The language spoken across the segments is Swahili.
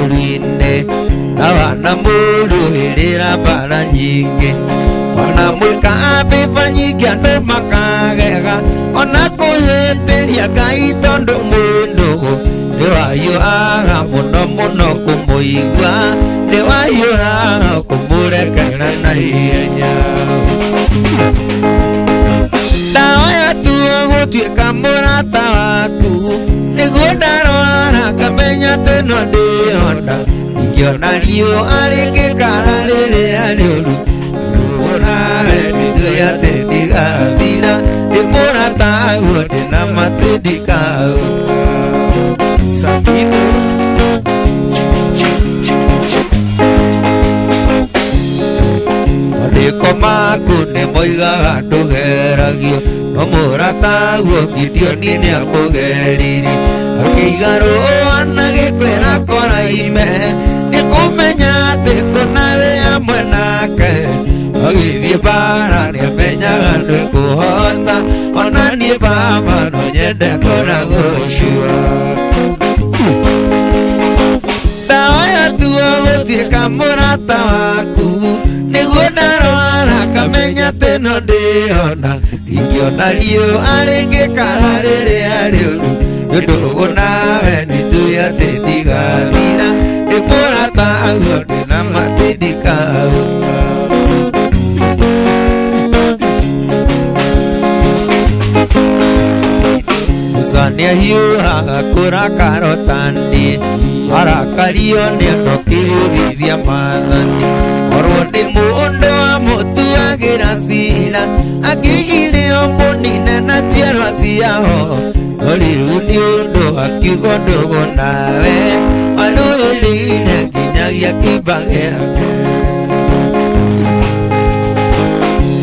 murine Nawana muru ilira para nyingi Ona mwika abiva nyingi andu makagega Ona kuhitiria Ngai tondu mundu Niwayuaga muno muno kumuigua Niwayuaga kumurekera na ihenya Ndahoya tu gutuika murata waku Niguo ndarwara ngamenya teno ndihona Ingiona riũa rĩngĩkara rĩrĩa rĩũru Nawe nĩnjũĩ atĩ ndigathira Ndĩ mũrata guo ndĩna matũ ndikaũka Samido Mandĩko maku nĩmoigaga ndũgeragio No mũrata guo Gideoni nĩakũgeririe Akĩiga rũũa na gĩkwĩra koraime Nĩkũmenya atĩ kũna wĩ hamwe nake Agĩthiĩ mbara nĩamenyaga ndwĩkũhota Ona niĩ baba no nyende kũna gũcua Ndahoya tu gũtuĩka mũrata waku Nĩguo ndarwara ngamenya atĩ no ndĩhona Ingĩona riũa rĩngĩkara rĩrĩa rĩũru Nĩũndũ nawe nĩnjũĩ atĩ ndigathira Ndĩ mũrata guo ndĩna matũ ndikaũka Musa nĩahiũhaga kũrakara ta niĩ Arakario nĩ andũ kĩgũthithia maathani Korwo ndĩ mũndũ wa mũtuagĩra cira Akĩgirio mũnine na njiarwa ciao No rĩu nĩ ũndũ akiugo ndũgũ nawe Arũĩrĩire nginyagia kĩimba gĩake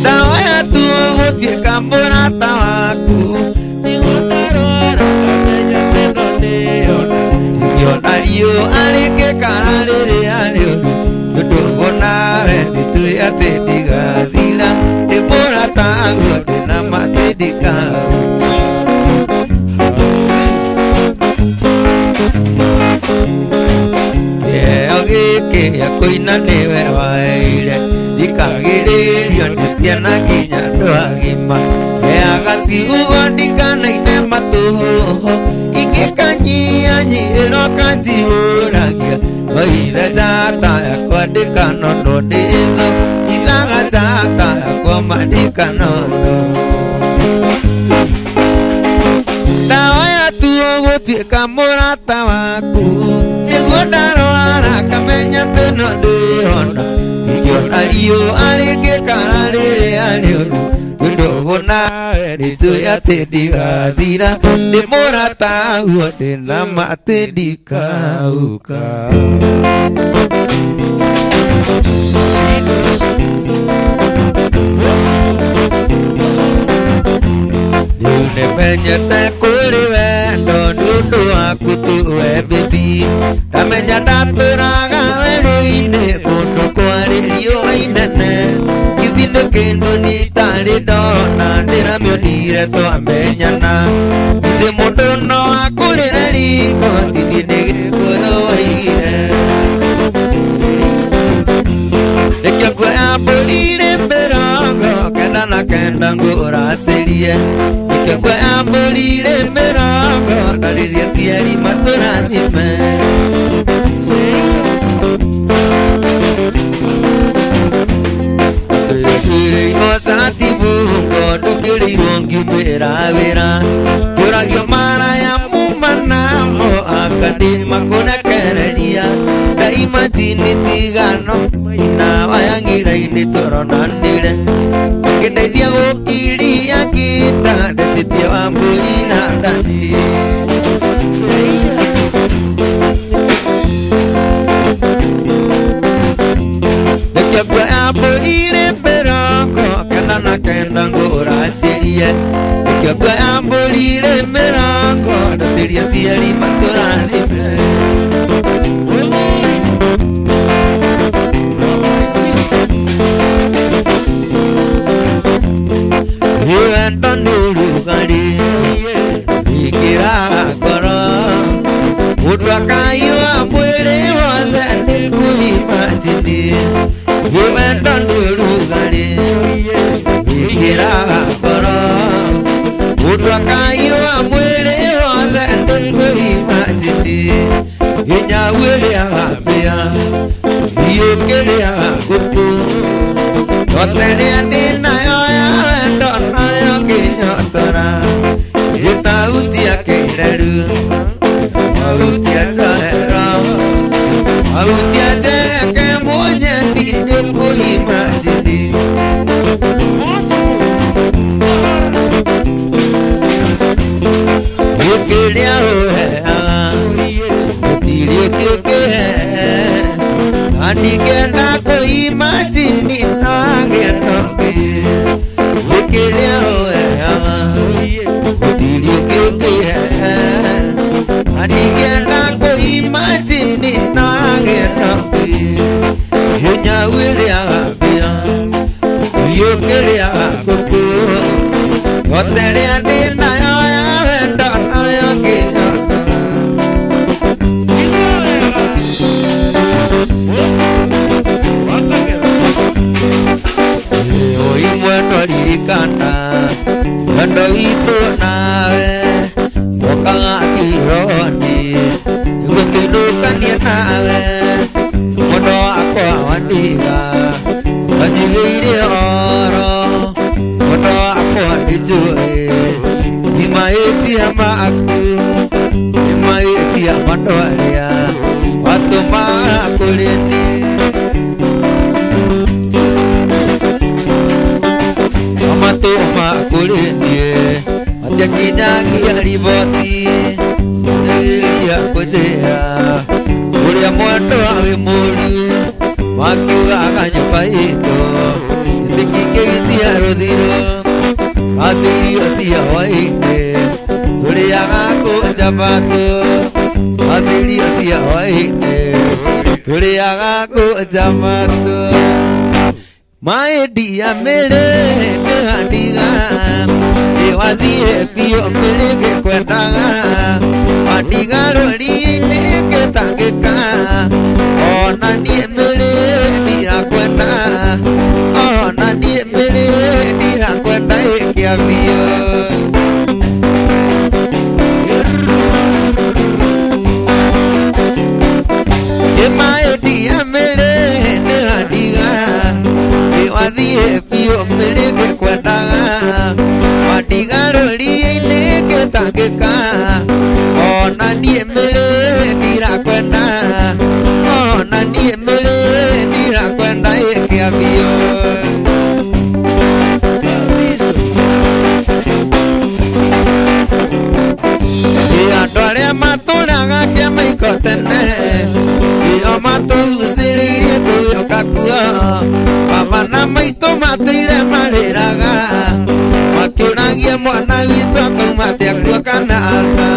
Ndahoya tu gũtuĩka mũrata waku Nĩguo ndarwara ngamenya teno ndĩhona Ingĩona riũa rĩngĩkara rĩrĩa rĩũru Nĩũndũ nawe nĩnjũĩ atĩ ndigathira Ndĩ mũrata guo ndĩna matũ ndikaũka Kĩheo gĩkĩ gĩa kũina nĩwe waheire Ndikagĩrĩrio nĩ ciana nginya andũ agima Heaga ciugo ndikanaine matũhũhũ Ingĩkanyihanyihĩrwo kanjihũragia Oire njata yakwa ndĩkanono ndĩthũ Ithaga njata yakwa mandĩkanono Ndahoya tu gũtuĩka mũrata waku Nĩguo ndarwara ngamenya teno ndĩhona Ingĩona riũa rĩngĩkara rĩrĩa rĩũru Nĩũndũ nawe nĩnjũĩ atĩ ndigathira Ndĩ mũrata guo ndĩna matũ ndikaũka Rĩu nĩmenyete kũrĩ wendo nĩũndũ waku tu we baby Ndamenya ndatũraga werũ-inĩ kũndũ kwarĩ riũa inene Ici nĩ kĩndũ niĩ itarĩ ndona ndĩramĩonire twamenyana Ithe mũndũ no akũrĩre riko Tithĩ nĩ gĩkũyũ waigire Rekio nguoya mbũri nĩ mĩrongo kenda na kenda ngũracĩrie Rekio nguoya mbũri nĩ mĩrongo ndarĩrie cieri matũrathime Ndũkĩrĩirwo cati bungo ndũkĩrĩirwo ngiumĩra wĩra Ndũragio maraya muma namo akandĩma kũrekereria Ndaima njini tigano ina wayang'ĩra-inĩ tũronanĩre Ngĩndeithia gũkiria ngita ndetĩtie wa mbũri na ndathi Rekio nguoya mbũri nĩ mĩrongo kenda na kenda ngũracĩrie Rekio nguoya mbũri nĩ mĩrongo ndacĩrie cieri matũrathime Wendo nĩ ũrugarĩ wĩkĩraga ngoro Mũndũ akaiua mwĩrĩ wothe Yumenda ndurugari Igira koro Udwaka iwa mwere Wanda ndungu imajini Inya wile agapia Iyukiri agakupu Otele andina yoya Wendo nayo kinyotora Ita utia kireru Autia zahera Autia jeke mwenye ndine muhimajini Yukiria uheaga Utirio kikuhe Anigenda kuhimajini Nagenoki Yukiria uheaga Utirio kikuhe Anigenda kuhimajini Nagenoki Yunya wili agapia Yukiri agakuku Otele andina yoya Wendo nayo kinyotora Oimwendo lirikana Wendo itu nawe Wakaga kironi Yugutinukanie nawe Mono akwa wandiga Wajigire oro Mono akwa nijue Imaiti ama aku Imaiti ama doalia Watu makulini Amatu makulini Atia kinyagi ya riboti Nyagiri ya kujea Ulia mwendo awe muri Makiuga akanyumba ito Isikike isi ya rodhiro Asiri osi ya waite Tulia kako jabato Asiri osi ya waite Tulia kako jabato Maedi ya mele Nehandiga Ewadhie pio melege kwendaga Adiga roli nege tangeka Ona nie mele Nira kwenda Ona nie mele Nira kwenda eke avio Maedi ya mele Nehandiga Ewadhie pio melege kwendaga Adiga roli nege tangeka Ona nie mele Nira kwenda Ona nie mele Nira kwenda eke avio Andole maturaga kia maiko tene Iyo matu usiririe tuyo kakua Mama na maito matuire mariraga Makiuragie mwana witu akaumate akua kanana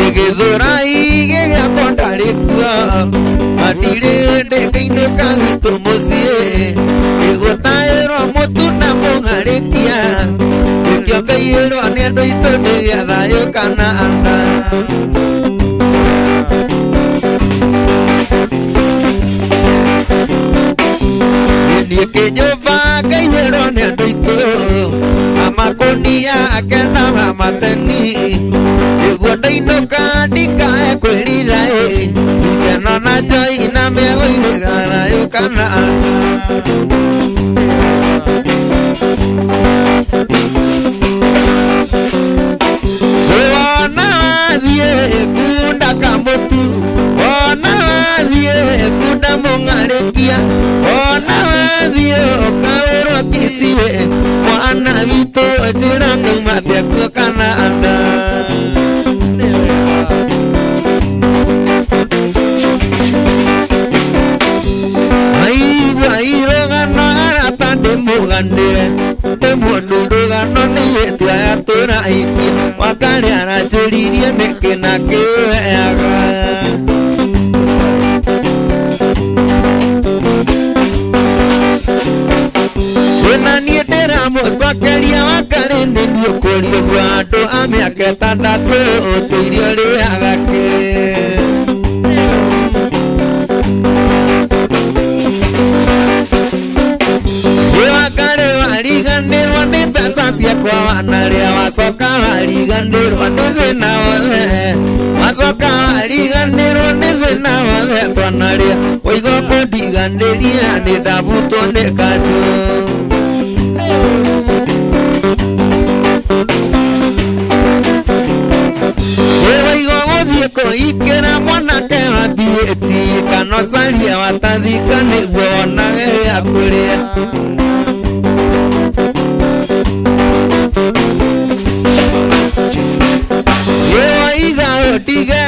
Igithura igega kondarikua Adire ndekainuka witu musie Igutairwo mutu na mungarikia Ikio kairwo ni andu itu nigetha yukananda Nikinyumba kairwo ni andu itu Amakunia akenda mamateni Iguo ndainuka ndikae kwirira Ikeno na njoi na mego irigara yukananda Wona wathie kunda kamutu Wona wathie kunda mungarikia Wona wathie ukaurwo kisiwe Mwana witu njira kaumate akua kananda Aigua irogano arata ndimugandire Ndimundurugano niyetua yatura aikia Wakari arajuririe nikina kiweaga Wena niye ndiramucokeria Wakari ndindio kurio guado amiake tandatu otirio liagake Wakare waligandirwa ni pesa ciakwa wanaria wacoka waligandirwa ni thina wothe wacoka waligandirwa ni thina wothe twanaria waigua kundigandiria ni ndavutwo ni kanju waigua guthie kuhikira mwanake wa mbieti kana ucaria watathika niguo wonage gĩa kũrĩa Tige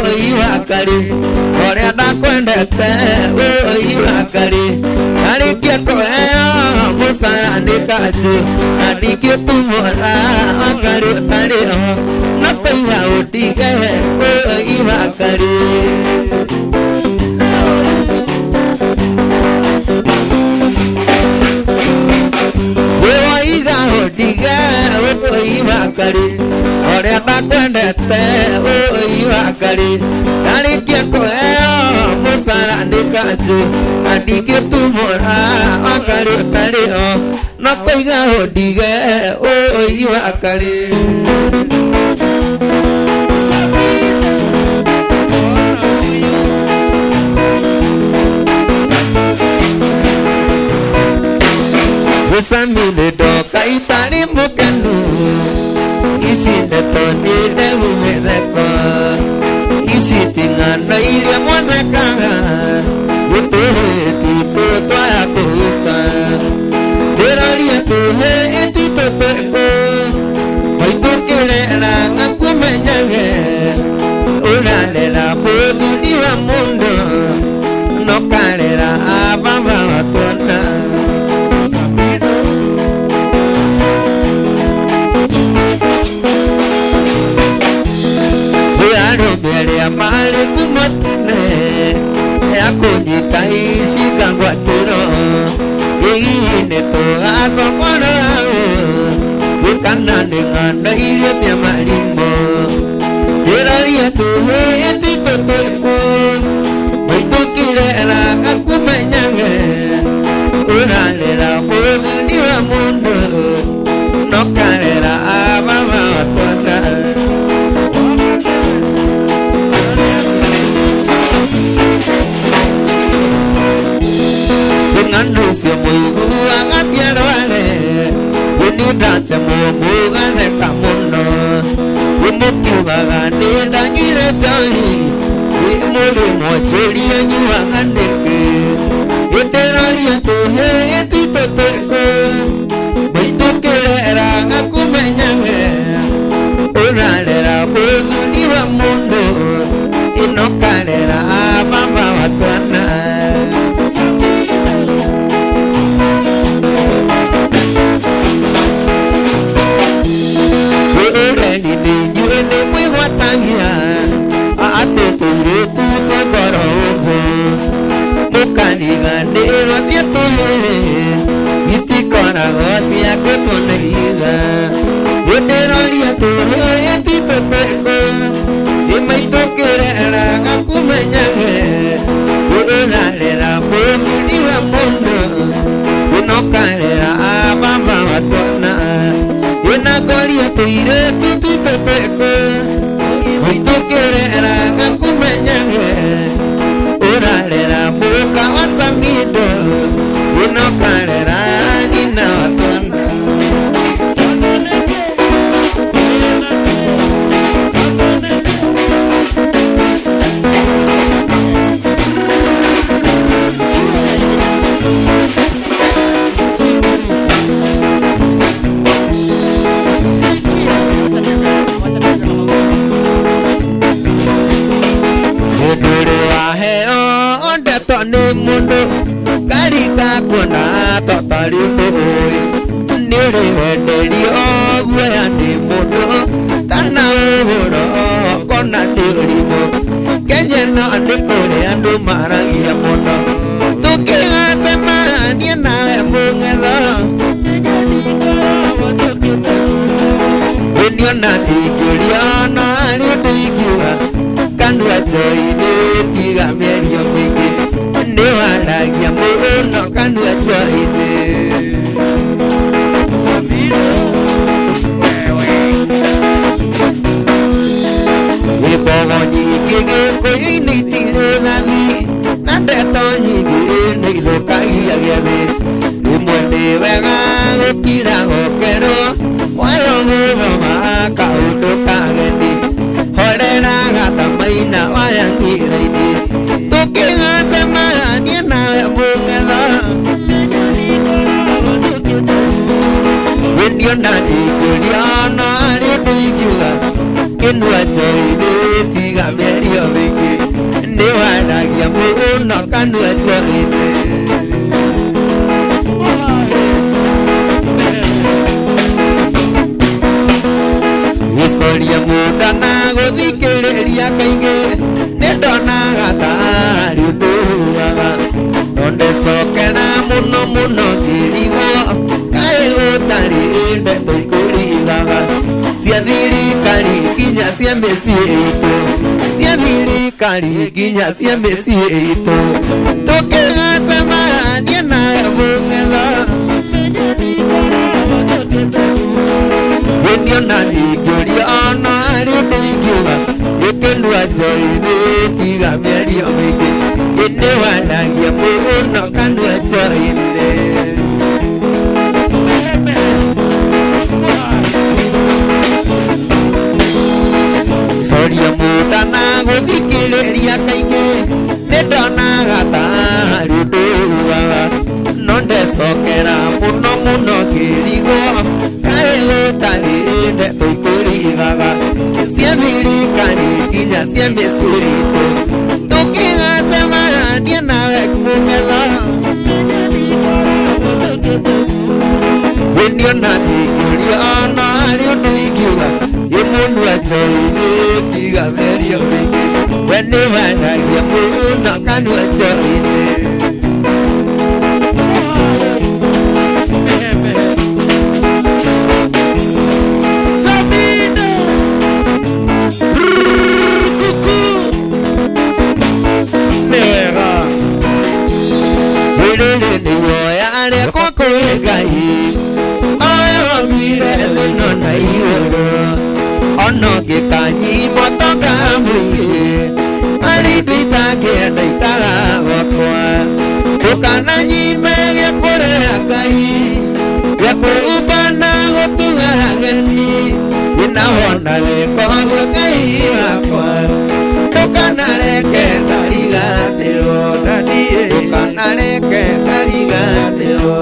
oi wakari oria ndakwendete oi wakari arikia kuheo musara ndikaju andikio tumora wakari utario nakoiga utige oi wakari Oiga utige oi wakari oria ndakwendete oi wakari arikia kuheo musara ndikaju andikio tumora wakari utario nakoiga utige oi wakari Samido kaitari mukenu isinde tonide umedeko isitingana ile mwanakaga utohe tito toya kuka teralia tuhe etito teko waitukirera ngakumenyage unalela mududi wa mundo nokarera ababa watona Arobelia mali kumotne Akunyita isi kangwatiro Ine to aso kono Ukana nengana ilia siya malimo Teralia tuwe etito tueko Mwitukirela akumenyange Unalela fudu niwa mundo Nokarela ababa watona Ngandusio muigu agasiarwale Unidate muga theka muno Umukiugaga nida nyire toi Imuli mochuria nyuaga ndeke Iteraria tuhe etito teko Mwitukirera ngakumenyange Unalera mugu niwa mundo Inokarera ababa watana Mukanigandero sietoye Istikora gosia kutoneiga Yoterolia tuhe etito teko Imaitokirera ngakumenyage Unalela muguniwa mundo Unokarera ababa watona Yonagolia tuire tutito teko Imaitokirera ngakumenyage Uralera muka wa Samido Unokarera nina watona mundo karika kuna totali toy nire vendeli ogwe andi mundo tana uro kona dirimo kenjena andi kore andu marangia mundo tukiga sema ni nawe mungedo Wendiona ndingĩriona rĩũndũ ingiuga kanua njoĩ-inĩ tiga mĩario mĩingĩ nĩ waragia mũno kanua njoĩ-inĩ Samido gĩbogo nyingĩ gĩkũyũ-inĩ itirĩ thathi na ndeto nyingĩ nĩ ithũkagia gĩathĩ rĩmwe nĩ wega gũkira gokerwo wayo gũthoma kaũndũ kageni horera gatamaina waya ngĩra-inĩ tũkĩgacemania nawe mũngetha wendiona ndingĩriona rĩũndũ ingiuga kĩnua njoĩ-inĩ tiga mĩario mĩingĩ nĩ waragia mũno kanua njoĩ-inĩ gĩcoria mũnda na gũthikĩrĩria kaingĩ nĩ ndonaga tarĩ ũndũ ũrugaga no ndecokera mũno mũno ngĩrigwo kaĩ gũtarĩ ndeto ikũrigaga cia thirikari nginya cia mĩciĩ itũ cia thirikari nginya cia mĩciĩ itũ tũkĩgacemania nawe mũngetha wendiona ndingĩriona rĩũndũ ingiuga gĩkĩnua njoĩ-inĩ tiga mĩario mĩingĩ nĩ waragia mũno kanua njoĩ-inĩ coria mũnda na gũthikĩrĩria kaingĩ nĩ ndonaga tarĩ ũndũ ũrugaga no ndecokera mũno mũno ngĩrigwo kaĩ gũtarĩ ndeto ikũrigaga cia thirikari nginya cia mĩciĩ itũ tũkĩgacemania nawe mũngetha wendiona ndingĩriona rĩũndũ ingiuga gĩkĩnua njoĩ-inĩ tiga mĩario mĩingĩ we nĩ waragia mũno kanua njoĩ-inĩ ono gĩkanyimwo toka mũingĩ arindũita ngĩenda itara gotwa ndũkananyime gĩa kũrĩa Ngai gĩa kwĩhumba na gũtuga ageni gĩnahona gĩkogwo Ngai wakwa ndũkanareke ngariganĩrwo ndũkanareke ngariganĩrwo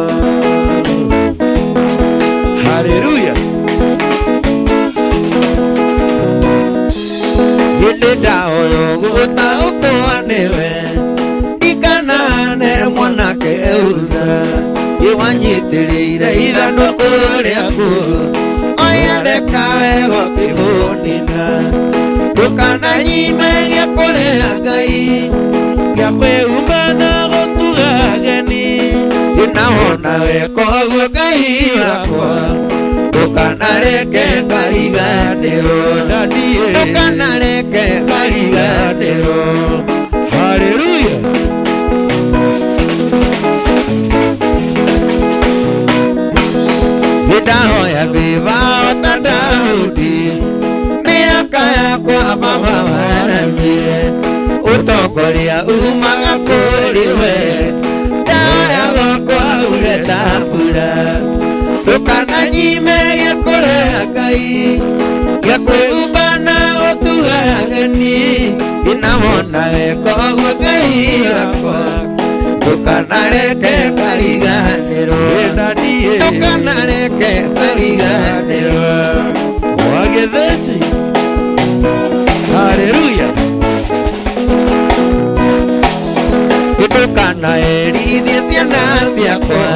haleluya ndahoyo gũtaũkwo nĩwe ndikanane mwanake euza gĩwanyitĩrĩire ithandũkũ rĩaku oya reka wego kĩmũnina ndũkananyime gĩa kũrĩa Ngai gĩa kwĩhumba na gũtuga ageni gĩnahona wekogwo Ngai wakwa ndũkanareke ngariganĩrwo ndũkanareke ngariganĩrwo haleluya nĩndahoya vĩvao ta Daudi mĩaka yakwa baba waramie ũtongoria umaga kũrĩ we ndahoya gwakwa ure ta mbura ndũkananyime gĩa kũrĩa Ngai gĩa kwĩhumba na gũtuga ageni gĩnahona wekogwo Ngai wakwa ndũkanareke ngariganĩrwo ndũkanareke ngariganĩrwo wagetheti haleluya ndũkanaherithie ciana ciakwa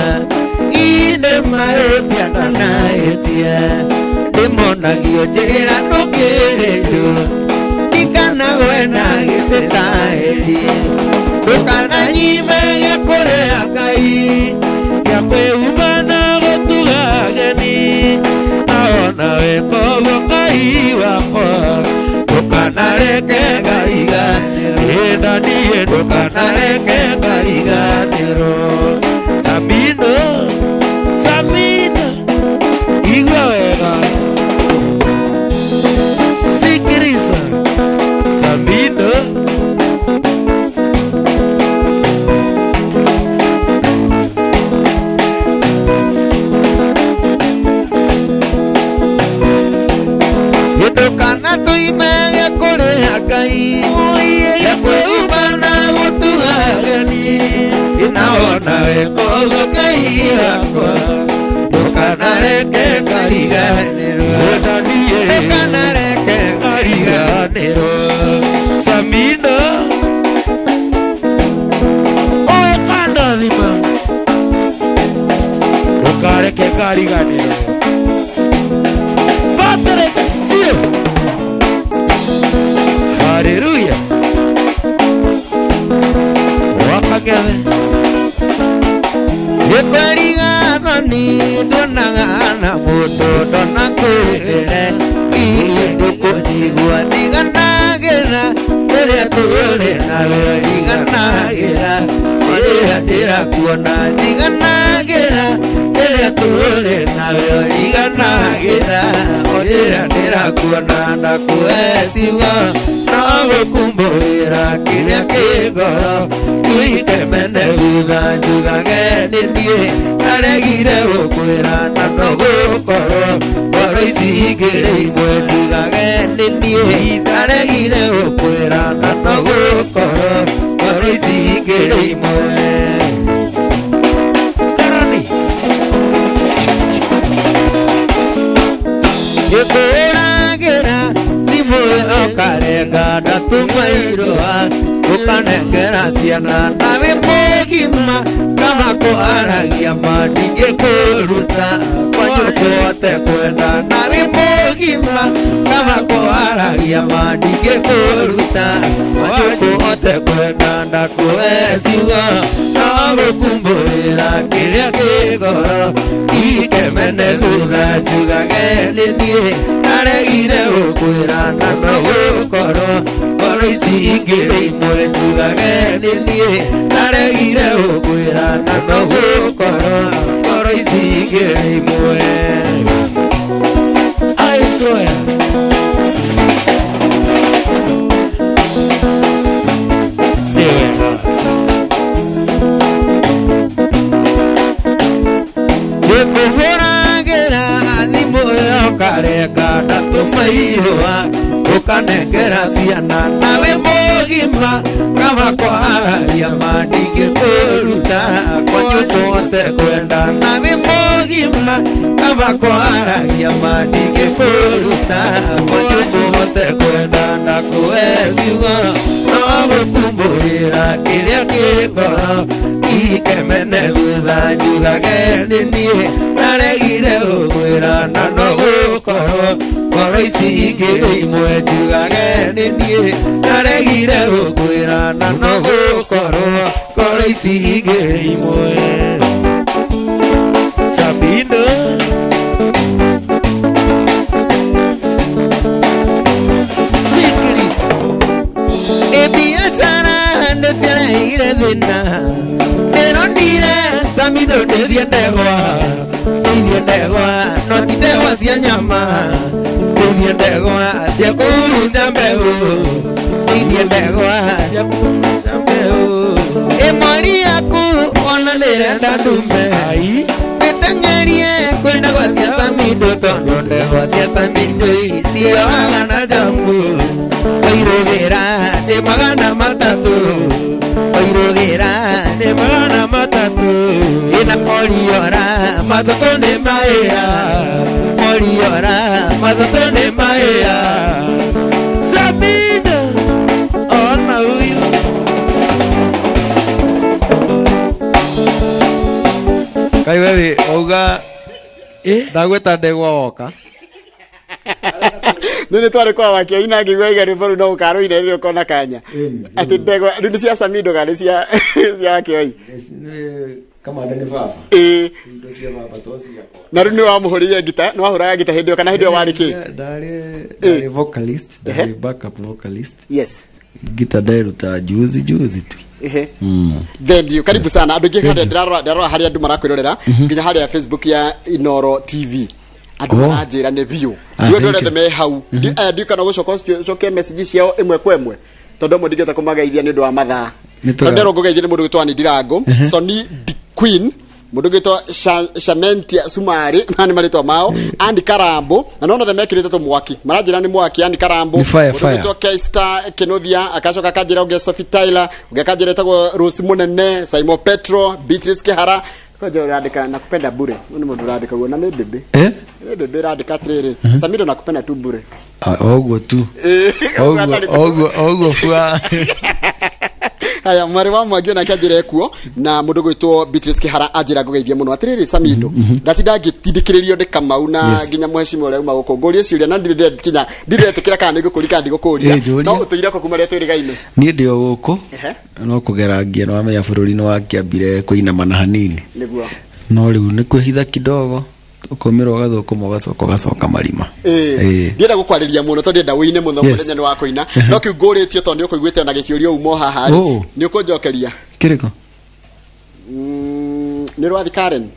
inde maũtia na naĩtia ndĩmonagio njĩra ndũkĩrĩndũ ndikanagwe na gĩtĩtaĩri ndũkananyime gĩa kũrĩa Ngai gĩa kwĩhumba na gũtuga ageni nawe kogo Ngai wakwa ndukanareke ngariganĩrwo ndanie ndukanareke ngariganĩrwo Samido Samido igua wega sikiliza Samido kana tuimage kũrĩa Ngai yakwĩumana gũtugagani inaona wekogo Ngai wakwa ndukanareke ngariganĩrwo ndukanareke ngariganĩrwo Samido oe kanathima ndukareke ngariganĩrwo Patrick Hallelujah. Wakagebe. Yekwarigathani ndonagana mũndũ ndonakwĩrĩre ndũkũnjigua ndiganagĩra rĩrĩa tũrĩ nawe ndiganagĩra rĩrĩa ndĩrakuona ndiganagĩra rĩrĩa tũrĩ nawe ndiganagĩra rĩrĩa ndĩrakuona ndakwĩciga nagũkũmbũĩra kĩrĩa kĩ ngoro tuikemene thutha njugage nĩ niĩ naregire gũkwĩra na no gũkorwo ngoro ici igĩrĩ imwe njugage nĩ niĩ naregire gũkwĩra na no gũkorwo ngoro ici igĩrĩ imwe karani gĩkũragĩra thimũ ũkarenga ndatũma irũa ũkanengera ciana nawe mũgima kama kũaragia ma ndingĩkũruta kwanyu kũhote kwenda nawe mũgima kama kũaragia ma ndingĩkũruta kwanyu kũhote kwenda ndakwĩciga no gũkũmbũĩra kĩrĩa kĩ ngoro ikemene thutha njugage nĩ niĩ naregire gũkwĩra na no gũkorwo ngoro ici igĩrĩ imwe njugage nĩ niĩ naregire gũkwĩra na no gũkorwo ngoro ici igĩrĩ imwe I swear nĩ wega gĩkũhũragĩra thimũ ũkarenga ndatũma irũa ũkanengera ciana nawe mũgima kama kwaragia ma ndingĩkũruta kwanyu kũhote kwenda nawe mũgima kama kwaragia ma ndingĩkũruta kwanyu kũhote kwenda ndakwĩciga no gũkũmbũĩra kĩrĩa kĩ ngoro ikemene thutha njugage nĩ niĩ naregire gũkwĩra na no gũkorwo ngoro ici igĩrĩ imwe njugage nĩ niĩ naregire gũkwĩra na no gũkorwo ngoro ici igĩrĩ imwe Samido sikiliza biashara ndĩciarehire thĩna ndĩronire Samido ndĩthiĩ ndegwa no ti ndegwa cia nyama ndĩthiĩ ndegwa cia kũhurunja mbegũ ndĩthiĩ ndegwa cia kũhurunja mbegũ ĩmori yaku ona nĩrenda ndume wĩteng'erie kwĩ ndegwa cia Samido tondũ ndegwa cia Samido itioaga na jambu wairũgĩra nĩ magana matatũ wairũgĩra nĩ magana matatũ ĩna moriora matatũ nĩ mahĩa moriora matatũ nĩ mahĩa Samido ona huyu Kai wewe auga ndagwĩta ndegwa woka nini twari kwa wakia ina ngigwa igari boru no karo ina rio kona kanya ati ndegwa ndio cia Samido gari cia kioi kama ndani baba ndio cia baba tosia na runi wa muhuriye gita no ahuraga gita hindi kana hindi wari ki dali vocalist dali backup vocalist yes gita dairuta juzi tu Thank you. Karibu sana. Andu ngihande ndarora hari andu marakwirorera nginya hari ya Facebook ya Inoro TV. Andu maranjira ne view. Yo ndorete me hau. Ndi kana gucoka message ciao imwe kwa imwe. Tondu mo ndigeta kumageithia ni ndu wa mathaa. Tondero ngogeithia ni mundu gitwa ni Ndirango. Soni Queen. Mundu gitwa Shamentia Sumari mani maritwa mao and Karambo na nono the mekirite to mwaki maranjira ni mwaki and Karambo mundu gitwa Kesta Kenothia akacoka kanjira uge Sophie Tyler uge kanjira tago Rose Munene Simon Petro Beatrice Kihara kwaje radika nakupenda bure ni mundu radika wona ni bebe ni bebe radika trere Samido nakupenda tu bure ogo tu ogo fua haya mwari wa mwagio na kajire kuo na mundu gwitwo Beatrice Kihara ajira ngogeithia muno atiriri Samido ndatida ngitindikiririo ni Kamau na nginya mheshimiwa ule uma gukongoria ciuria na ndiretekira kana nigukurika ndigukuria no utuire ko kuma reto irigaine ni ndio guku no kugeragia no amenya bururi no wakiambire kuinama na hanini niguo no riu ni kuhitha kidogo ukomirwo gathukuma gacoka marima ndienda gukwariria muno tondu ndenda wine muno muthenya ni wa kuina no kiuguritio tondu ni ukuiguite na gikiurio umo haha ni ukunjokeria kiriko ni rwathi Karen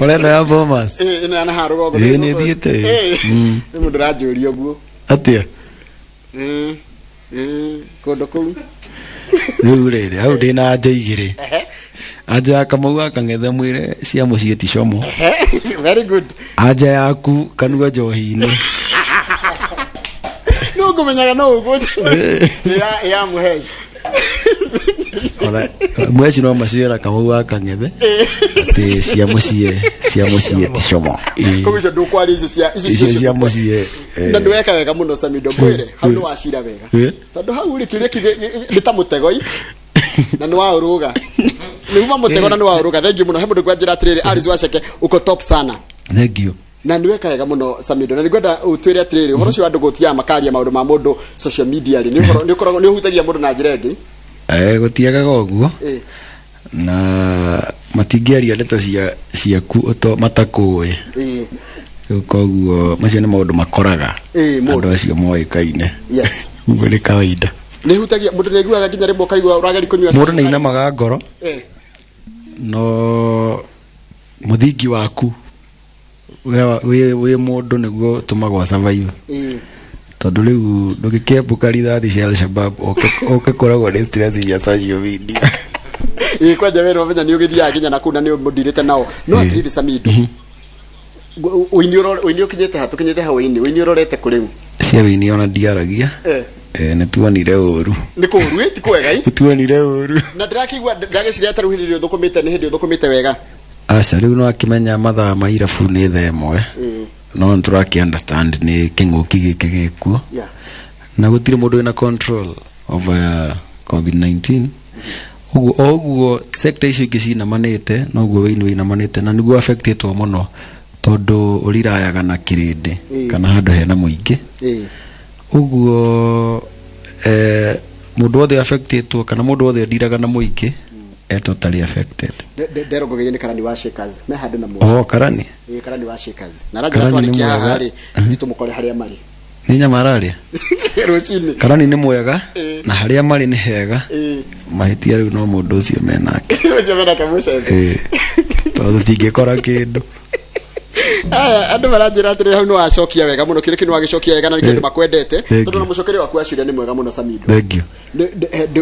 Olenda ya Bomas ina na harugo ni thiete ni mundu rajurio guo atia kondo kou riu riri au ndina anja igiri aja Kamau akang'ethe mwire cia muciĩ ti como very good aja yaku kanua njohi-inĩ no ngumenyaga no ugoje ya muhesh ora mweci no maciera Kamau akang'ethe ati cia muciĩ ti como koguo ndukwari ici cia muciĩ na ndweka wega muno Samido gwire hau no wacira wega tondu hau ri kiria gitamutegoi na no uruga niuma mutego na no uruga thank you muno he mundu kwanjira atiriri Alice Waceke uko top sana thank you na niweka wega muno Samido na nigwenda utwire atiriri horo cio andu gutia makaria maundu ma mundu social media ri ni ukoragwo ni uhutagia mundu na njira ingi gutiagaga uguo na matingiaria ndeto ciaku matakuwe koguo macio ni maundu makoraga andu acio moikaine yes uguo ni kawaida ni hutagia mundu ne guaga nginya rimwe karigwa uragari kunywa mundu ni inamaga ngoro no muthingi waku we mundu niguo tumagwa survive tondu riu ndugikembuka rithathi cia Al-Shabab okekoragwo ni stress ya social media kwaje wero menya ni ugithia nginya nakuna ni mudirite nao no atiriri Samido uinio kinyete hatu kinyete hawaini uinio rorete kuriu cia wini ona diaragia ni tuonire uru ni kuru ti kwega tuonire uru na ndrakigwa ndageciria taruhiririo thukumite ni hindi thukumite wega aca riu no akimenya mathaa ma irabu ni themwe no nturaki understand ni kinguki giki gikuo na gutire mundu ina control over COVID-19 uguo sector icio ingĩ cinamanĩte noguo wĩini wĩinamanĩte na nĩguo affectĩtwo mũno tondu ũrirayaga na kĩrĩndĩ kana handũ hena mũingĩ uguo mũndũ wothe affectĩtwo kana mũndũ wothe ndiraga na mũingĩ totally affected nderogogeithia nĩ Karani wa Shakers me handũ na mũndũ Karani Karani wa Shakers na ranjira twarikia harĩ nitumukore harĩa marĩ ni nyamararia rucini Karani ni mwega na harĩa marĩ ni hega mahitia riu no mundu ucio menake ucio menake mucebe tondu tingikora kindu aya andu maranjira atiri hau no acokia wega muno kire kinu agicokia wega na kindu makwendete tondu na mucokere waku acire ni mwega muno Samido thank you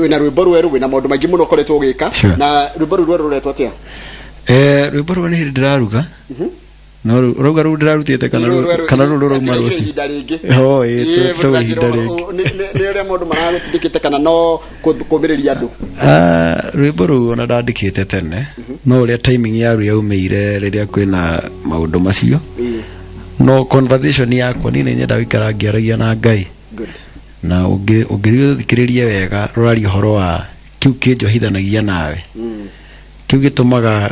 na rwimbo rweru wina maundu maingi muno koretwo ugika na rwimbo rweru ruretwo atia rwimbo rweru ni hindi ndiraruga no ruga ru ndirarutite kana ru marosi ho to ihinda ringi ni ore mundu mararutindikite kana no kumiriria andu rwimbo ru ona ndandikite tene no ria timing ya ru yaumire riria kwina maundu macio no conversation yakwa ni nyenda wikara ngiaragia na Ngai good na ungiriyo thikiririe wega rurari horo wa kiu kinjohithanagia nawe kiu gitumaga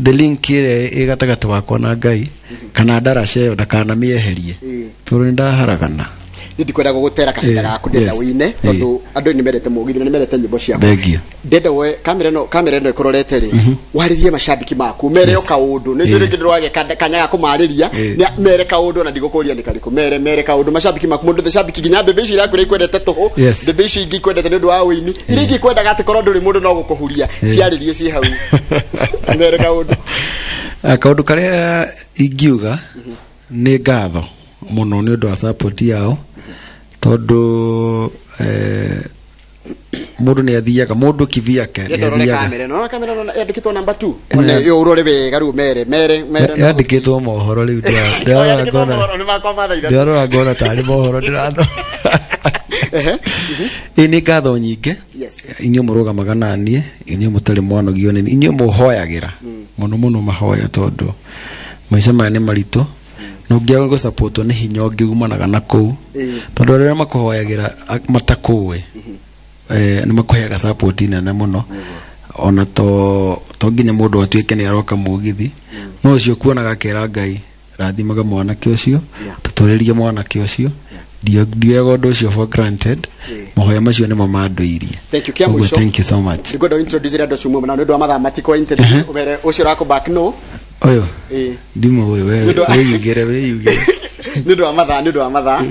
the link ire gatagata wakwa na Ngai kana ndaraca yo ndakana mieherie turu ndaharagana ndikwenda gugutera kahinda gaku ndenda wine tondu andu ni merete mugithi ni merete nyimbo ciaku ndenda we kamera ino ikororete ri waririe mashabiki maku mere yo kaundu ni njuri kindu wage kanyaga kumariria mere kaundu na ndigukuria ni kariku mere kaundu mashabiki maku mundu the shabiki ginya bebe ici iraku ikwendete tuhu bebe ici ingi ikwendete ni ndu wa wini iringi ikwenda gati korwo nduri mundu no gukuhuria ciaririe ci hau mere kaundu kaundu karia ingiuga ni ngatho muno ni undu wa support yao tondu mundu ni athiaga mundu kiviake ni athiaga kamera no yandikitwo number 2 one yo urore wega ru mere yandikitwo mohoro riu ndirarora ngona tari mohoro ndiratho ini ngatho nyingi inyo murugamaga nanie inyo mutari mwanogio ni inyo muhoyagira muno mahoya tondu maisha maya ni maritu nungia go support ni hinya ngigumanaga na ku tondu rira makuhoyagira matakuwe ni makuheaga support nene muno ona to nginya mundu atuike ni aroka mugithi no ucio kuonaga kera Ngai rathimaga mwana ki ucio tuturirie mwana ki ucio ndiago ndo ucio for granted mahoya macio ni mamanduirie. Thank you so much. Ndigo ndo introduce ndo sumu na ndo mathematics ko interview ubere ucio rako back no oyo ndimo wewe yugere ndo amatha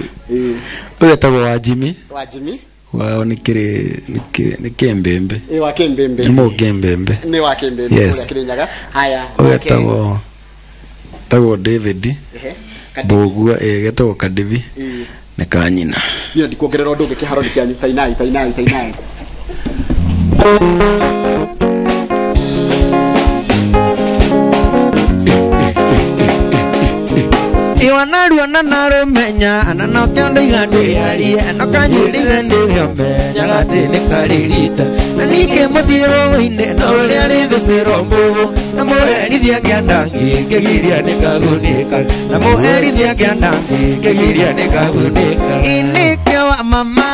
oyo tago wa Jimmy wa nikire nikembembe wa kembembe ni mo kembembe ni wa kembembe kule Kirinyaga haya oyo tago David bogua getago Kadivi ne kanyina ni ndikuongerera undu ngikiharo nikianyu tainai iwanaru ananaru menya anano kyondo igandi yari anokanyuri ngandi yomenya gati ni karirita na nike muthiro inde no ria thesero mbugu na muherithia ngiandangi ngigiria ni kagunika na muherithia ngiandangi ngigiria ni kagunika inike wa mama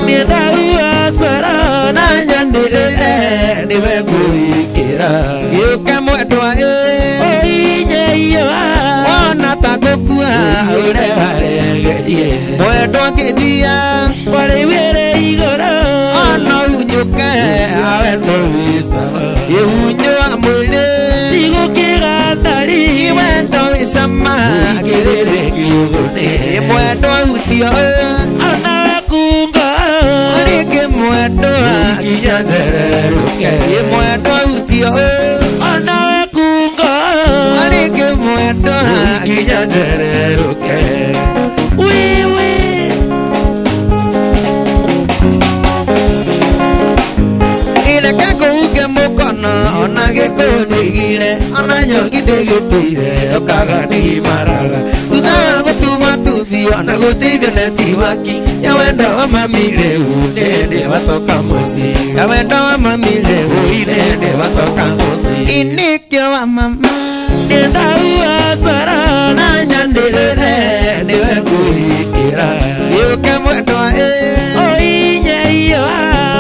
ni dawa sara na nyandirele ni wekuikira yuke mwendwa wana tagokua ure haregerie mwendwa kithia wale were igoro ana unyuke awendo wisa yunyo amule sigukira tari iwendo isama kirere kiyugone mwendwa utio ana kunga alike mwendwa kijanzeruke mwendwa utio ana kunga alike mwendwa kijanzeruke wewe ile kako uke mukono onage konigile ananyongide gutire okaga ni maraga udago tubio na gutibyo netiwaki ya wendo wa mamile unende wasoka mosi ya wendo wa mamile unende wasoka mosi inikyo wa mama nenda uasara na nyandelele niwe kuikira yuke mwendwa oinye iyo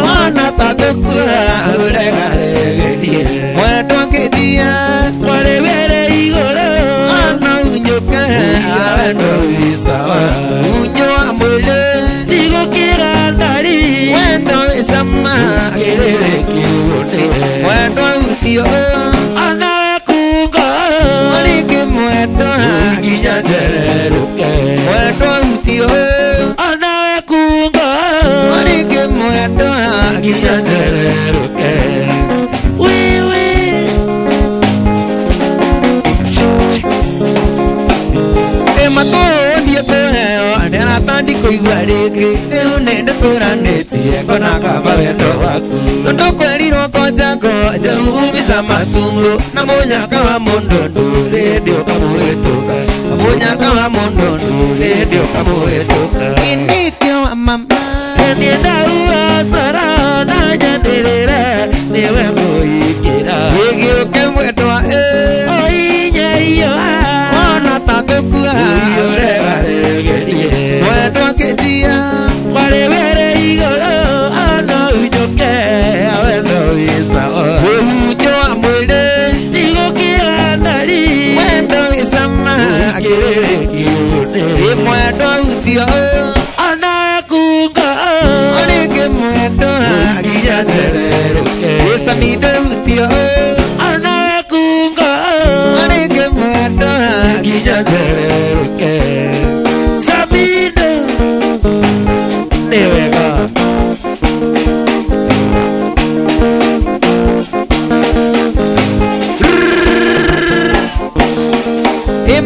wana tagokura uregaregerie mwendwa kithia wale were igoro ana unyuke awendo wisawa unyo amwele nigukira ndari wendo isama kirere kiune mwendwa utio ana kunga alike mwendwa kijanzeruke mwendwa utio ana kunga alike mwendwa kijanzeruke wewe matondie kuheo ndena tandi kuigua rĩngĩ rĩu nĩ ndĩcũranĩtie konaga mawendo waku tondũkwerirwo kojako njaumiza matumbo na mũnyaka wa mũndũ ndũrĩndĩ ũkamũhĩtũka mũnyaka wa mũndũ ndũrĩndĩ ũkamũhĩtũka inikio wa mama nienda uasara na nyandirĩre niwe mũikĩra gĩgĩũke mwendwa oinye iyo wana tagokua uregaregerie mwendwa kithia wale were igoro ana unyuke awendo wisawa unyo amwile nigukira ndari wendo wisama kirere kiune mwendwa utio ana Yes, Samido, Tio. Anakunga. Anege mwada. Samido. Newega.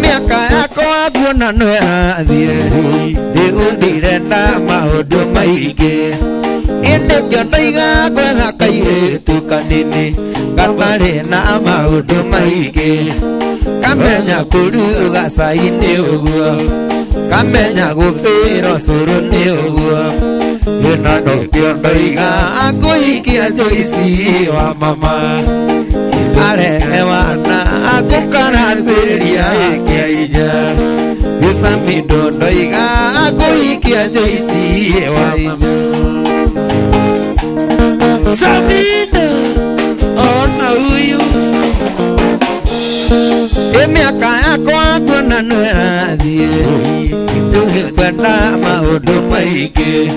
Miaka yako aguna no athie ndi undire na maundu maingi indi kiondoiga gwetha kairitu kanini gatari na maundu maingi kamenya kuruga cai ni uguo kamenya gubira curu ni uguo ina no kiondoiga akuikia Joyce wa mama arewana akukarasiria kiaija Samido ndoiga akuikia Joyce wa mama Samido ona huyu miaka yako akona nwerathie tugikwenda maundu maingi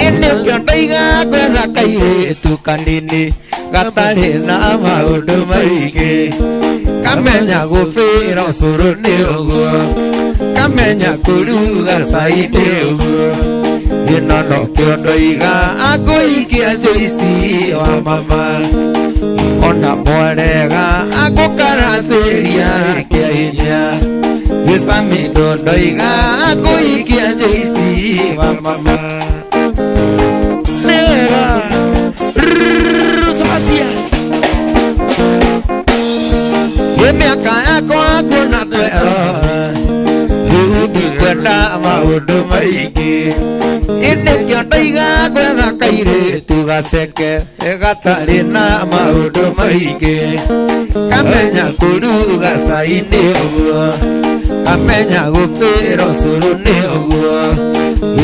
indi kiondoiga gwetha kairitu kanini gatari na maundu maingi kamenya gubira curu ni uguo kamenya kuruga cai ni uguo ino no kiondoiga akuikia Joyce wa mama ona mwarega akukarasiria kiahinya Samido ndoiga akuikia Joyce wa mama nega rusasia miaka yako akuna twero rudi kwenda maundu maingi indi kiondoiga gwetha kairitu gaceke gatari na maundu maingi kamenya kuruga cai ni uguo kamenya gubira curu ni uguo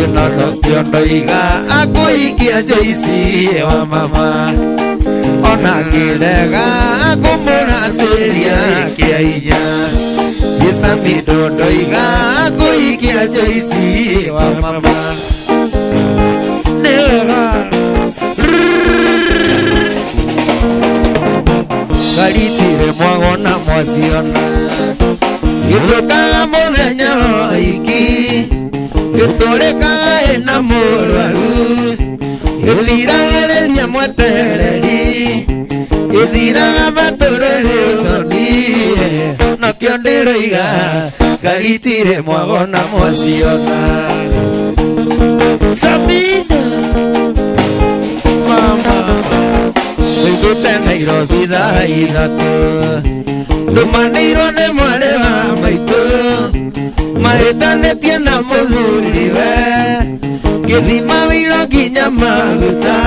ino no kiondoiga akuikia Joyce wa mama ona kirega akumurasiria kiaija Samido ndoiga akuikia Joyce wa mama nega garitire mwagona mwasiona itukaga muthenya iki iturikaga ina murwaru ithiragiriria mwetereri ithiraga matureri uthoni nakio ndiroiga garitire mwagona mwasiona Samido mama wigute Nairobi thaa ithatu tumanĩirwo nĩ mwarĩ wa maitũ mahĩtanĩtie na mũthuriwe gĩthima wĩiro nginya maguta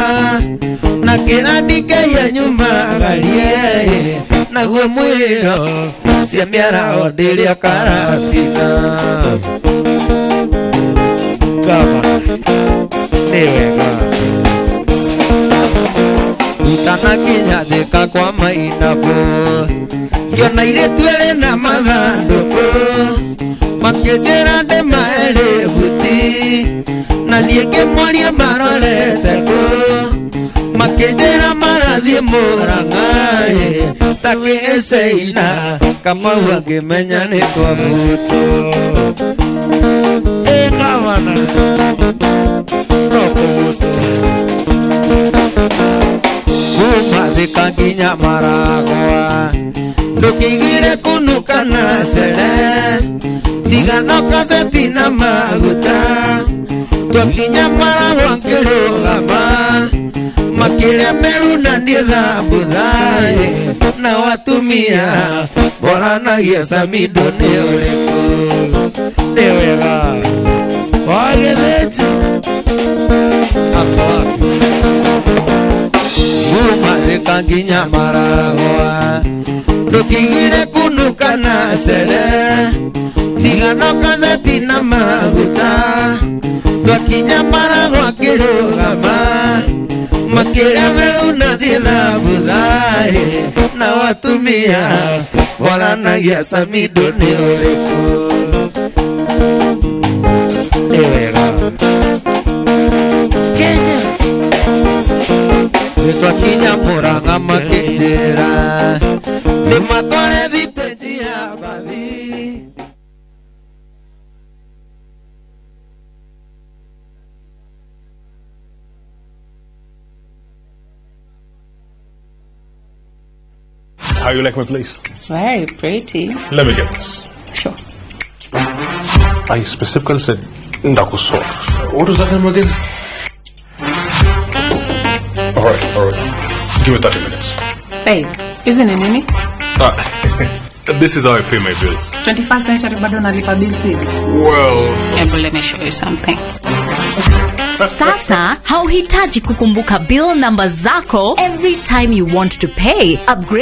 na kĩrandi kĩia nyumagarie naguo mwĩro cia mĩaraho ndĩrĩa karatina gava nĩ wega itana kinya thĩka kwa mainabo kiona iretu ere na mathandũkũ makĩnjĩra ndĩmaere buti na niĩ ngĩmoria marorete kũ makĩnjĩra marathiĩ Mũrang'a ta Kĩseina Kamau angĩmenya nĩ kwa Mũtũ gavana no Mũtũ kuma thĩka nginya Maragwa ndũkĩigire kunuka na cere tigano kaseti na maguta twakinya Maragwa ngĩrũgama makĩrĩa merunanie thambuthaĩ na watumia moranagia Samido nĩ ũrĩkũ nĩ wega wagethete kuma thĩka nginya Maragwa ndũkĩigire kunuka na cere tigano kaseti na maguta twakinya Maragwa ngĩrũgama makĩrĩa merunanie thambuthaĩ na watumia moranagia Samido nĩ ũrĩkũ nĩ wega Kenya how you like my place? It's very pretty. Let me get this. Sure. I specifically said Ndakuso. What was that name again? Alright. Give me 30 minutes. Babe, isn't it nini? This is how I pay my bills. 21st century bado nalipa bills hivi. Well, Let me show you something. Sasa hauhitaji kukumbuka bill number zako every time you want to pay. Upgrade